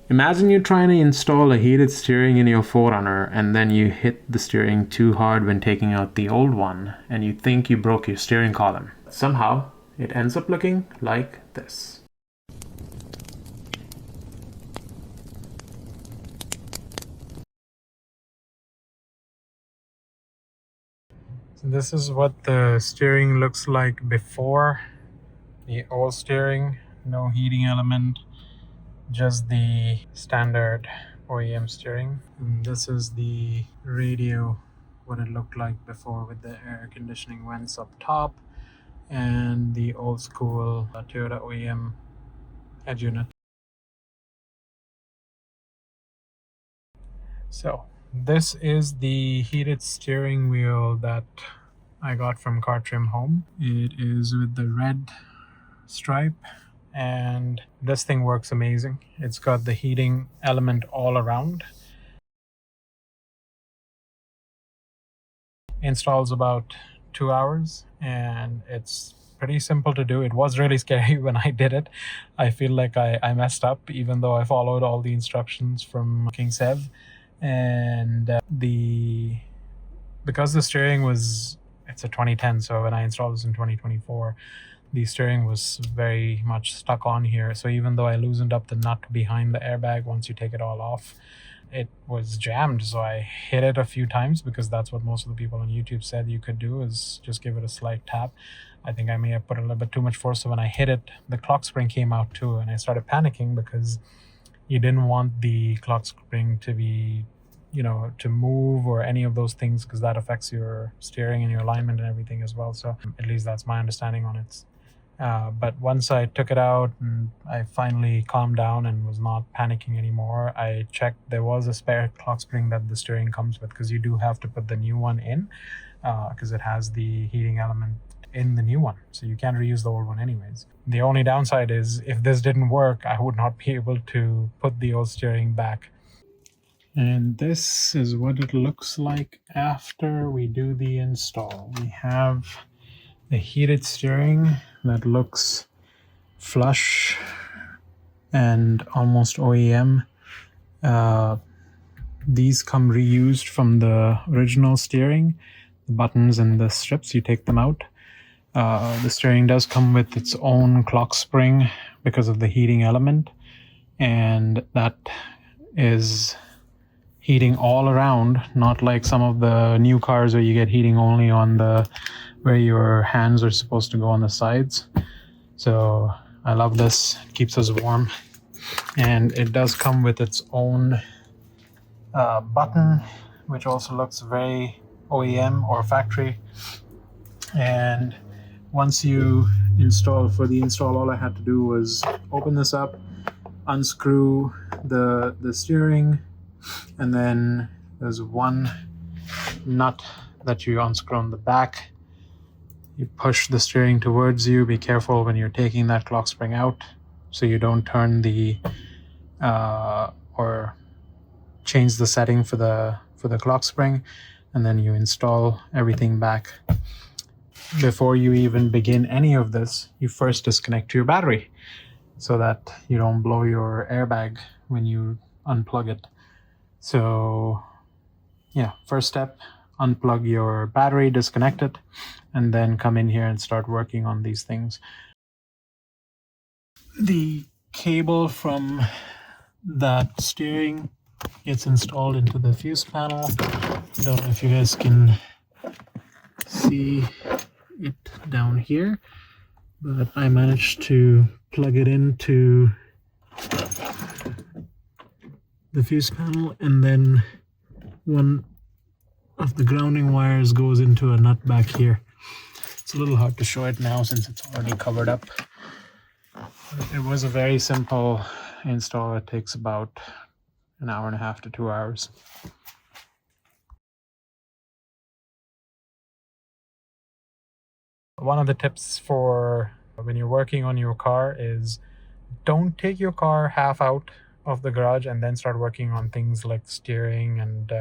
Imagine you're trying to install a heated steering in your 4Runner and then you hit the steering too hard when taking out the old one and you think you broke your steering column. Somehow, it ends up looking like this. So this is what the steering looks like before. The old steering, no heating element, just the standard OEM steering. And this is the radio, what it looked like before with the air conditioning vents up top and the old school Toyota OEM head unit. So this is the heated steering wheel that I got from Car Trim Home. It is with the red stripe and this thing works amazing. It's got the heating element all around. Installs about 2 hours and it's pretty simple to do. It was really scary when I did it. I feel like I messed up even though I followed all the instructions from King Sev. And because the steering it's a 2010, so when I installed this in 2024, the steering was very much stuck on here. So even though I loosened up the nut behind the airbag, once you take it all off, it was jammed. So I hit it a few times because that's what most of the people on YouTube said you could do, is just give it a slight tap. I think I may have put a little bit too much force, so when I hit it, the clock spring came out too, and I started panicking because you didn't want the clock spring to be, to move or any of those things, because that affects your steering and your alignment and everything as well. So at least that's my understanding on it. But once I took it out and I finally calmed down and was not panicking anymore, I checked there was a spare clock spring that the steering comes with, because you do have to put the new one in because it has the heating element in the new one, so you can't reuse the old one anyways. The only downside is if this didn't work, I would not be able to put the old steering back. And this is what it looks like after we do the install. We have the heated steering that looks flush and almost OEM. These come reused from the original steering. The buttons and the strips, you take them out. The steering does come with its own clock spring because of the heating element, and that is heating all around, not like some of the new cars where you get heating only on where your hands are supposed to go on the sides. So I love this. It keeps us warm, and it does come with its own button, which also looks very OEM or factory. And once you install, all I had to do was open this up, unscrew the steering, and then there's one nut that you unscrew on the back. You push the steering towards you. Be careful when you're taking that clock spring out so you don't turn or change the setting for the clock spring, and then you install everything back. Before you even begin any of this, you first disconnect your battery so that you don't blow your airbag when you unplug it. So yeah, first step, unplug your battery, disconnect it, and then come in here and start working on these things. The cable from that steering gets installed into the fuse panel. I don't know if you guys can see it down here, but I managed to plug it into the fuse panel, and then one of the grounding wires goes into a nut back here. It's a little hard to show it now since it's already covered up. It was a very simple install. It takes about an hour and a half to 2 hours. One of the tips for when you're working on your car is don't take your car half out of the garage and then start working on things like steering and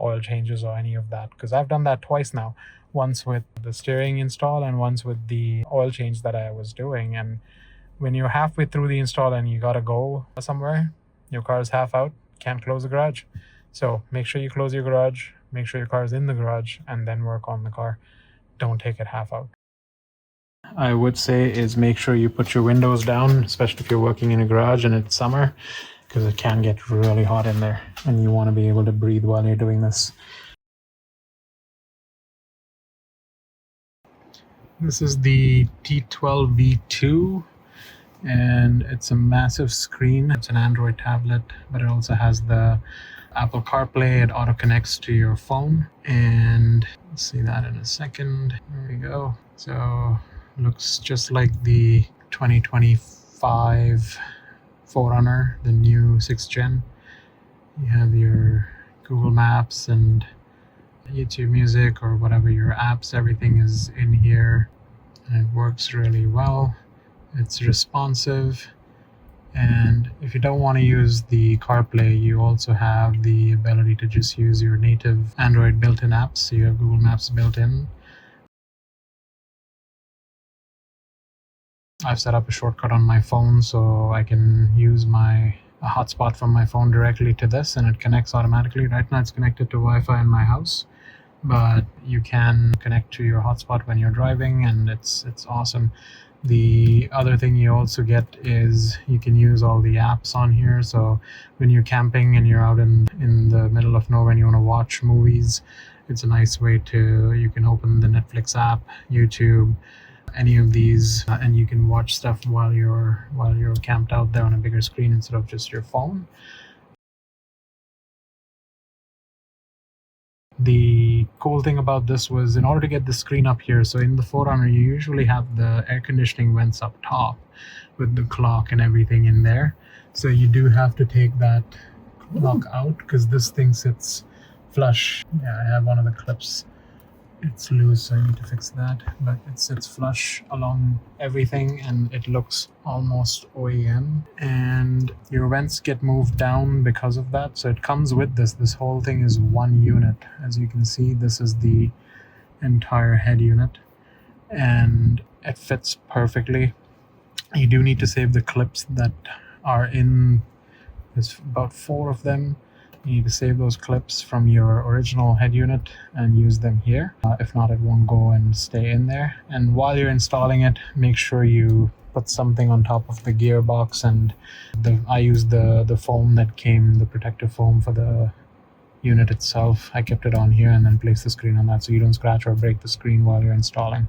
oil changes or any of that, because I've done that twice now, once with the steering install and once with the oil change that I was doing. And when you're halfway through the install and you gotta go somewhere, your car is half out, can't close the garage. So make sure you close your garage, make sure your car is in the garage, and then work on the car. Don't take it half out. I would say is make sure you put your windows down, especially if you're working in a garage and it's summer, because it can get really hot in there and you want to be able to breathe while you're doing this. This is the T12 V2 and it's a massive screen. It's an Android tablet, but it also has the Apple CarPlay. It auto connects to your phone, and we'll see that in a second. There we go. So looks just like the 2025 4Runner, the new 6th gen. You have your Google Maps and YouTube Music or whatever your apps, everything is in here, and it works really well. It's responsive, and if you don't want to use the CarPlay, you also have the ability to just use your native Android built-in apps. So you have Google Maps built in. I've set up a shortcut on my phone so I can use a hotspot from my phone directly to this, and it connects automatically. Right now it's connected to Wi-Fi in my house, but you can connect to your hotspot when you're driving, and it's awesome. The other thing you also get is you can use all the apps on here. So when you're camping and you're out in the middle of nowhere and you want to watch movies, it's a nice way you can open the Netflix app, YouTube, any of these, and you can watch stuff while you're camped out there on a bigger screen instead of just your phone. The cool thing about this was, in order to get the screen up here, so in the 4Runner you usually have the air conditioning vents up top with the clock and everything in there. So you do have to take that clock out because this thing sits flush. Yeah, I have one of the clips. It's loose, so I need to fix that, but it sits flush along everything and it looks almost OEM, and your vents get moved down because of that. So it comes with this whole thing is one unit. As you can see, this is the entire head unit and it fits perfectly. You do need to save the clips that are in, there's about 4 of them. You need to save those clips from your original head unit and use them here. If not, it won't go and stay in there. And while you're installing it, make sure you put something on top of the gearbox. And I used the foam that came, the protective foam for the unit itself. I kept it on here and then placed the screen on that so you don't scratch or break the screen while you're installing,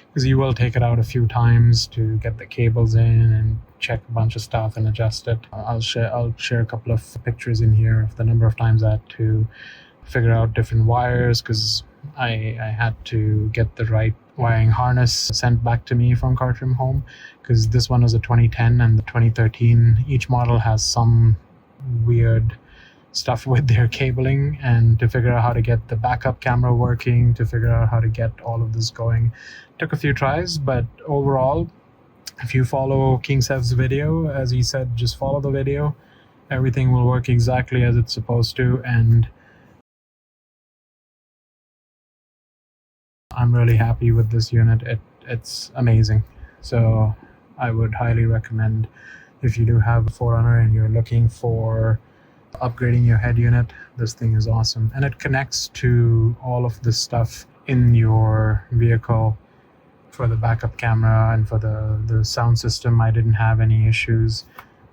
because you will take it out a few times to get the cables in and check a bunch of stuff and adjust it. I'll share a couple of pictures in here of the number of times I had to figure out different wires, because I had to get the right wiring harness sent back to me from Car Trim Home, because this one was a 2010 and the 2013. Each model has some weird stuff with their cabling, and to figure out how to get the backup camera working, to figure out how to get all of this going, took a few tries. But overall, if you follow King Sev's video, as he said, just follow the video, everything will work exactly as it's supposed to, and I'm really happy with this unit. It's amazing. So I would highly recommend, if you do have a 4Runner and you're looking for upgrading your head unit, this thing is awesome. And it connects to all of this stuff in your vehicle for the backup camera and for the sound system. I didn't have any issues.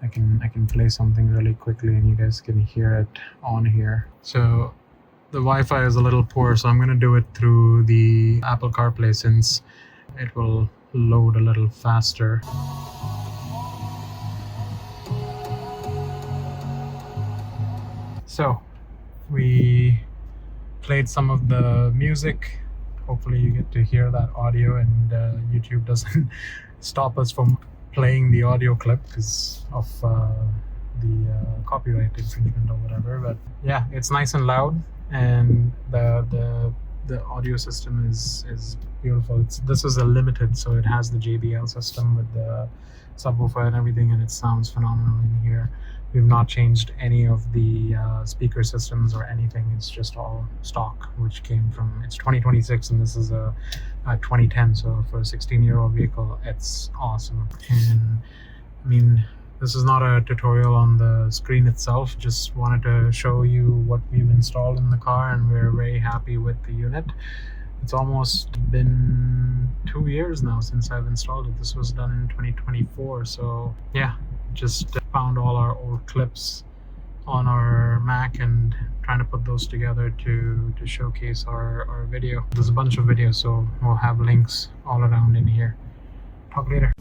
I can play something really quickly and you guys can hear it on here. So the Wi-Fi is a little poor, so I'm going to do it through the Apple CarPlay since it will load a little faster. So we played some of the music. Hopefully you get to hear that audio, and YouTube doesn't stop us from playing the audio clip because of the copyright infringement or whatever. But yeah, it's nice and loud, and the audio system is beautiful. This is a limited, so it has the JBL system with the subwoofer and everything, and it sounds phenomenal in here. We've not changed any of the speaker systems or anything. It's just all stock, which came from, it's 2026 and this is a 2010. So for a 16-year-old vehicle, it's awesome. And I mean, This is not a tutorial on the screen itself, just wanted to show you what we've installed in the car, and we're very happy with the unit. It's almost been 2 years now since I've installed it. This was done in 2024, so yeah, just found all our old clips on our Mac and trying to put those together to showcase our video. There's a bunch of videos, so we'll have links all around in here. Talk later.